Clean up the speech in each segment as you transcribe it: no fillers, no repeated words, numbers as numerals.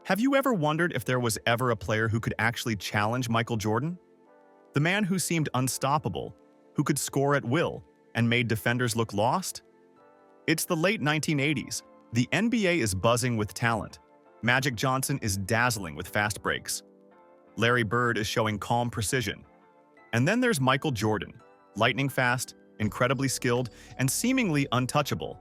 Have you ever wondered if there was ever a player who could actually challenge Michael Jordan? The man who seemed unstoppable, who could score at will, and made defenders look lost? It's the late 1980s. The NBA is buzzing with talent. Magic Johnson is dazzling with fast breaks. Larry Bird is showing calm precision. And then there's Michael Jordan, lightning fast, incredibly skilled, and seemingly untouchable.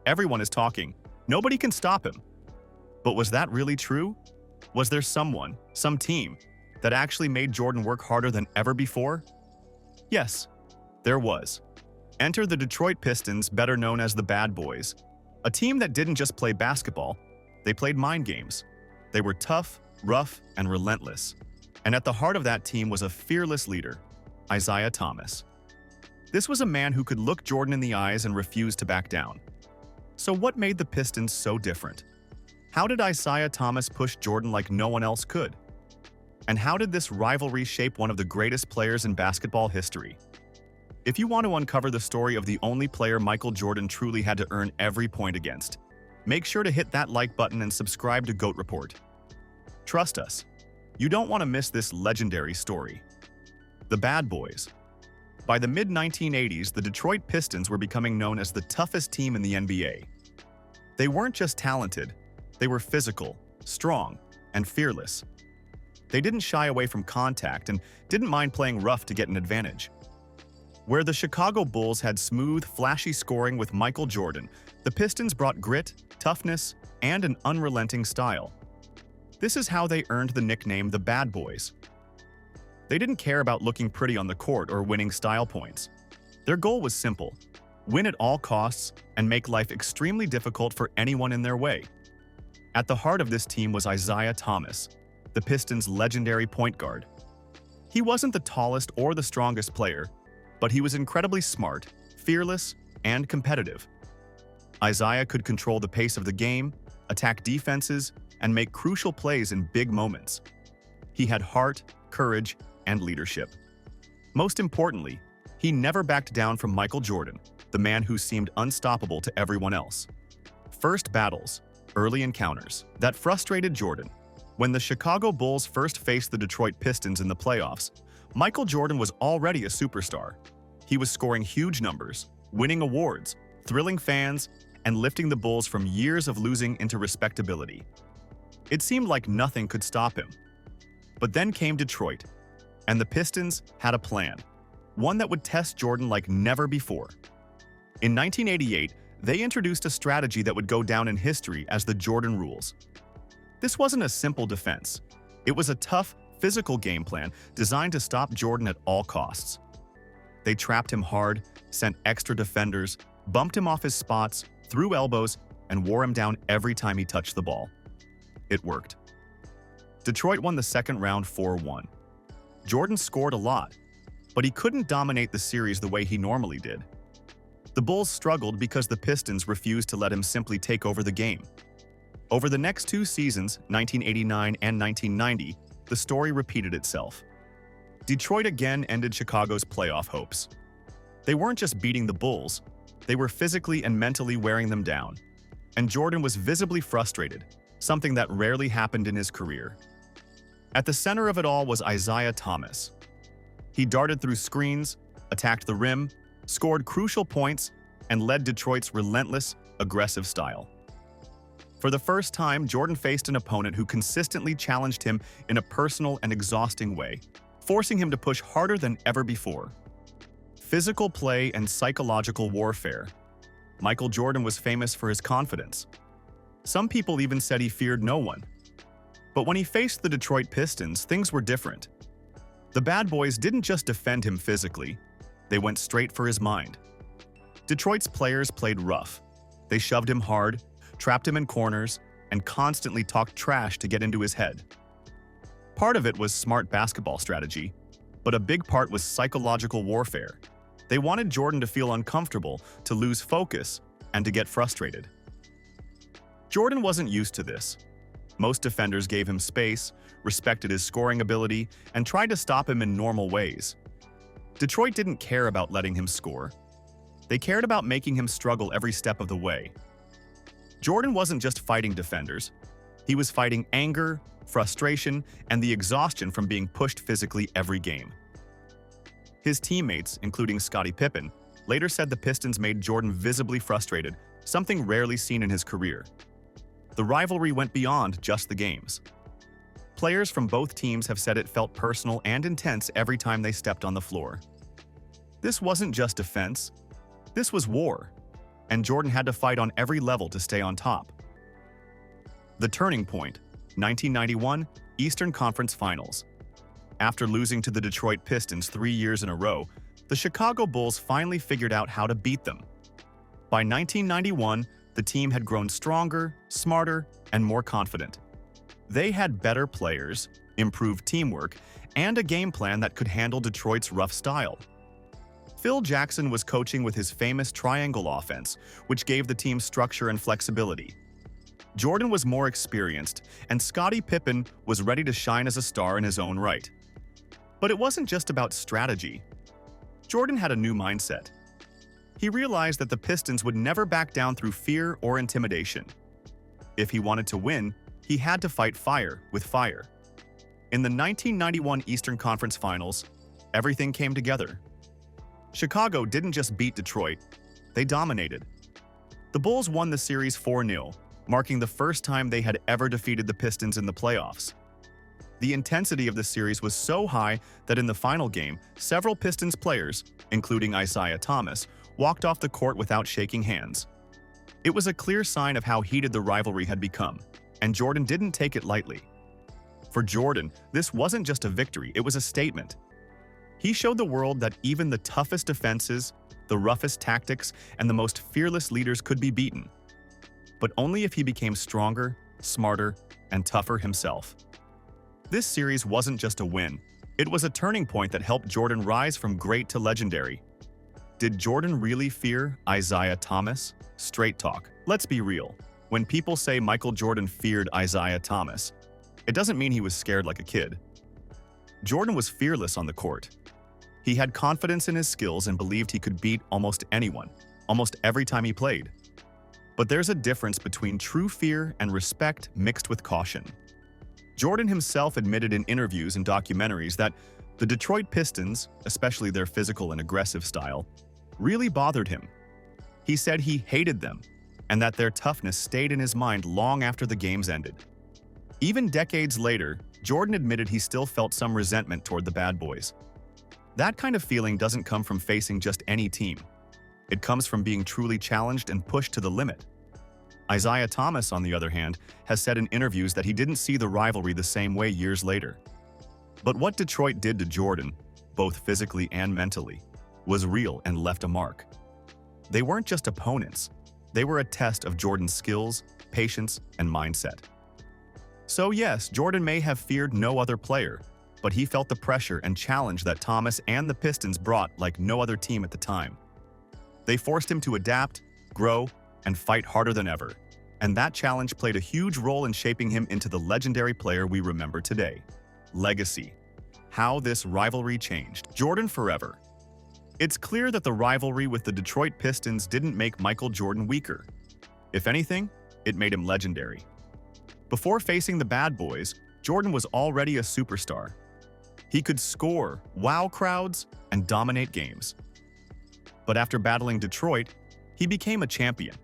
Everyone is talking. Nobody can stop him. But was that really true? Was there someone, some team, that actually made Jordan work harder than ever before? Yes, there was. Enter the Detroit Pistons, better known as the Bad Boys. A team that didn't just play basketball, they played mind games. They were tough, rough, and relentless. And at the heart of that team was a fearless leader, Isiah Thomas. This was a man who could look Jordan in the eyes and refuse to back down. So what made the Pistons so different? How did Isiah Thomas push Jordan like no one else could? And how did this rivalry shape one of the greatest players in basketball history? If you want to uncover the story of the only player Michael Jordan truly had to earn every point against, make sure to hit that like button and subscribe to GOAT Report. Trust us, you don't want to miss this legendary story. The Bad Boys. By the mid-1980s, the Detroit Pistons were becoming known as the toughest team in the NBA. They weren't just talented, they were physical, strong, and fearless. They didn't shy away from contact and didn't mind playing rough to get an advantage. Where the Chicago Bulls had smooth, flashy scoring with Michael Jordan, the Pistons brought grit, toughness, and an unrelenting style. This is how they earned the nickname the Bad Boys. They didn't care about looking pretty on the court or winning style points. Their goal was simple: win at all costs and make life extremely difficult for anyone in their way. At the heart of this team was Isiah Thomas, the Pistons' legendary point guard. He wasn't the tallest or the strongest player, but he was incredibly smart, fearless, and competitive. Isiah could control the pace of the game, attack defenses, and make crucial plays in big moments. He had heart, courage, and leadership. Most importantly, he never backed down from Michael Jordan, the man who seemed unstoppable to everyone else. First battles, early encounters, that frustrated Jordan. When the Chicago Bulls first faced the Detroit Pistons in the playoffs, Michael Jordan was already a superstar. He was scoring huge numbers, winning awards, thrilling fans, and lifting the Bulls from years of losing into respectability. It seemed like nothing could stop him. But then came Detroit, and the Pistons had a plan, one that would test Jordan like never before. In 1988, they introduced a strategy that would go down in history as the Jordan rules. This wasn't a simple defense. It was a tough, physical game plan designed to stop Jordan at all costs. They trapped him hard, sent extra defenders, bumped him off his spots, threw elbows, and wore him down every time he touched the ball. It worked. Detroit won the second round 4-1. Jordan scored a lot, but he couldn't dominate the series the way he normally did. The Bulls struggled because the Pistons refused to let him simply take over the game. Over the next two seasons, 1989 and 1990, the story repeated itself. Detroit again ended Chicago's playoff hopes. They weren't just beating the Bulls, they were physically and mentally wearing them down. And Jordan was visibly frustrated, something that rarely happened in his career. At the center of it all was Isiah Thomas. He darted through screens, attacked the rim, scored crucial points, and led Detroit's relentless, aggressive style. For the first time, Jordan faced an opponent who consistently challenged him in a personal and exhausting way, forcing him to push harder than ever before. Physical play and psychological warfare. Michael Jordan was famous for his confidence. Some people even said he feared no one. But when he faced the Detroit Pistons, things were different. The Bad Boys didn't just defend him physically, they went straight for his mind. Detroit's players played rough. They shoved him hard, trapped him in corners, and constantly talked trash to get into his head. Part of it was smart basketball strategy, but a big part was psychological warfare. They wanted Jordan to feel uncomfortable, to lose focus, and to get frustrated. Jordan wasn't used to this. Most defenders gave him space, respected his scoring ability, and tried to stop him in normal ways. Detroit didn't care about letting him score. They cared about making him struggle every step of the way. Jordan wasn't just fighting defenders. He was fighting anger, frustration, and the exhaustion from being pushed physically every game. His teammates, including Scottie Pippen, later said the Pistons made Jordan visibly frustrated, something rarely seen in his career. The rivalry went beyond just the games. Players from both teams have said it felt personal and intense every time they stepped on the floor. This wasn't just defense, this was war, and Jordan had to fight on every level to stay on top. The turning point, 1991 Eastern Conference Finals. After losing to the Detroit Pistons 3 years in a row, the Chicago Bulls finally figured out how to beat them. By 1991, the team had grown stronger, smarter, and more confident. They had better players, improved teamwork, and a game plan that could handle Detroit's rough style. Phil Jackson was coaching with his famous triangle offense, which gave the team structure and flexibility. Jordan was more experienced, and Scottie Pippen was ready to shine as a star in his own right. But it wasn't just about strategy. Jordan had a new mindset. He realized that the Pistons would never back down through fear or intimidation. If he wanted to win, he had to fight fire with fire. In the 1991 Eastern Conference Finals, everything came together. Chicago didn't just beat Detroit, they dominated. The Bulls won the series 4-0, marking the first time they had ever defeated the Pistons in the playoffs. The intensity of the series was so high that in the final game, several Pistons players, including Isiah Thomas, walked off the court without shaking hands. It was a clear sign of how heated the rivalry had become, and Jordan didn't take it lightly. For Jordan, this wasn't just a victory, it was a statement. He showed the world that even the toughest defenses, the roughest tactics, and the most fearless leaders could be beaten. But only if he became stronger, smarter, and tougher himself. This series wasn't just a win, it was a turning point that helped Jordan rise from great to legendary. Did Jordan really fear Isiah Thomas? Straight talk. Let's be real. When people say Michael Jordan feared Isiah Thomas, it doesn't mean he was scared like a kid. Jordan was fearless on the court. He had confidence in his skills and believed he could beat almost anyone, almost every time he played. But there's a difference between true fear and respect mixed with caution. Jordan himself admitted in interviews and documentaries that the Detroit Pistons, especially their physical and aggressive style, really bothered him. He said he hated them, and that their toughness stayed in his mind long after the games ended. Even decades later, Jordan admitted he still felt some resentment toward the bad boys. That kind of feeling doesn't come from facing just any team. It comes from being truly challenged and pushed to the limit. Isiah Thomas, on the other hand, has said in interviews that he didn't see the rivalry the same way years later. But what Detroit did to Jordan, both physically and mentally, was real and left a mark. They weren't just opponents. They were a test of Jordan's skills, patience, and mindset. So yes, Jordan may have feared no other player, but he felt the pressure and challenge that Thomas and the Pistons brought like no other team at the time. They forced him to adapt, grow, and fight harder than ever, and that challenge played a huge role in shaping him into the legendary player we remember today. Legacy. How this rivalry changed Jordan forever. It's clear that the rivalry with the Detroit Pistons didn't make Michael Jordan weaker. If anything, it made him legendary. Before facing the bad boys, Jordan was already a superstar. He could score, wow crowds, and dominate games. But after battling Detroit, he became a champion.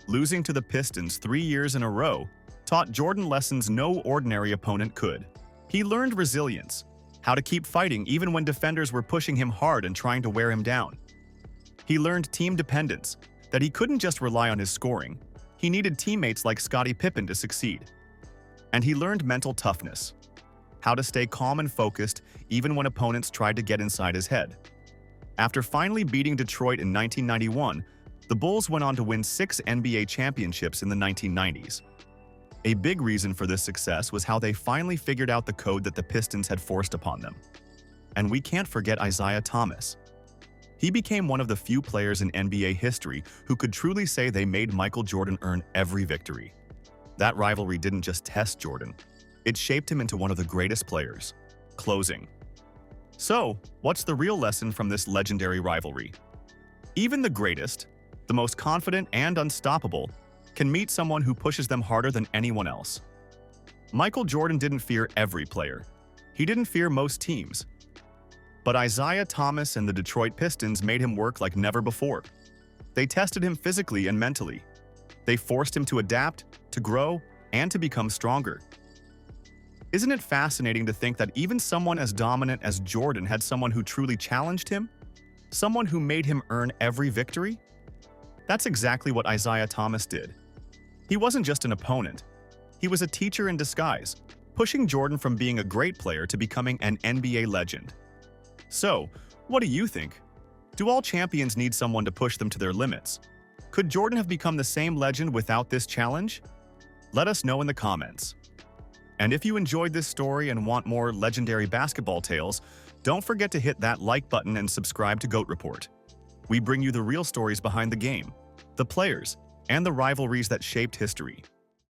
Losing to the Pistons 3 years in a row taught Jordan lessons no ordinary opponent could. He learned resilience, how to keep fighting even when defenders were pushing him hard and trying to wear him down. He learned team dependence, that he couldn't just rely on his scoring. He needed teammates like Scottie Pippen to succeed. And he learned mental toughness, how to stay calm and focused even when opponents tried to get inside his head. After finally beating Detroit in 1991, the Bulls went on to win 6 NBA championships in the 1990s. A big reason for this success was how they finally figured out the code that the Pistons had forced upon them. And we can't forget Isiah Thomas. He became one of the few players in NBA history who could truly say they made Michael Jordan earn every victory. That rivalry didn't just test Jordan, it shaped him into one of the greatest players. Closing. So, what's the real lesson from this legendary rivalry? Even the greatest, the most confident and unstoppable, can meet someone who pushes them harder than anyone else. Michael Jordan didn't fear every player. He didn't fear most teams. But Isiah Thomas and the Detroit Pistons made him work like never before. They tested him physically and mentally. They forced him to adapt, to grow, and to become stronger. Isn't it fascinating to think that even someone as dominant as Jordan had someone who truly challenged him? Someone who made him earn every victory? That's exactly what Isiah Thomas did. He wasn't just an opponent. He was a teacher in disguise, pushing Jordan from being a great player to becoming an NBA legend. So, what do you think? Do all champions need someone to push them to their limits? Could Jordan have become the same legend without this challenge? Let us know in the comments. And if you enjoyed this story and want more legendary basketball tales, don't forget to hit that like button and subscribe to G.O.A.T Report. We bring you the real stories behind the game, the players, and the rivalries that shaped history.